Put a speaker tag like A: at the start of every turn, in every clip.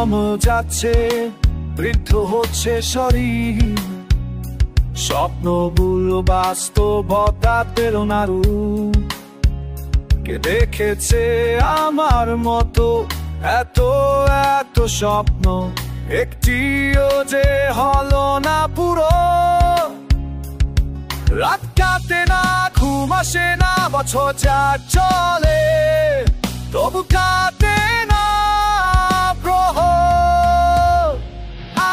A: সময় যাচ্ছে, বৃদ্ধ হচ্ছে শরীর, স্বপ্নগুলো বাস্তবতা পেল না রূপ। কে দেখেছে আমার মতো এত এত স্বপ্ন, একটিও যে হলো না পুরো। রাত কাটে না, ঘুম আসে না, বছর যা চলে তবু কাটে না প্রহর।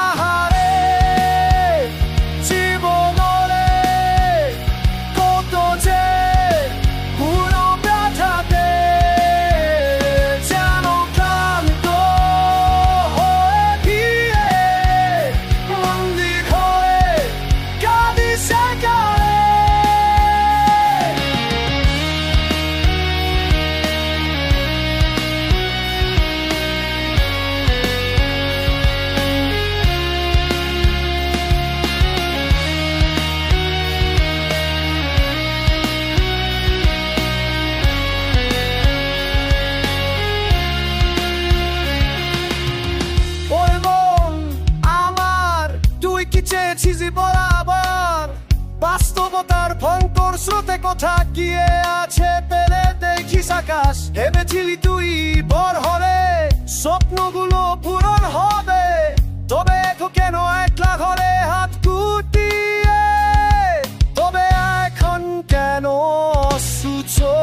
A: আহারে জীবনে কত যে পুরো ব্যথাতে যেন ক্লান্ত হয়ে গিয়ে বন্দী হয়ে কাঁদি সেকালে। বরাবর বাস্তবতার ভয়ঙ্কর স্রোতে কোথা গিয়ে আছে পেলে দেখিস আকাশ। ভেবেছিলি তুই বড় হলে স্বপ্নগুলো পূরণ হবে, তবে এখন কেন একলা ঘরে হাত গুটিয়ে, তবে এখন কেন সুচো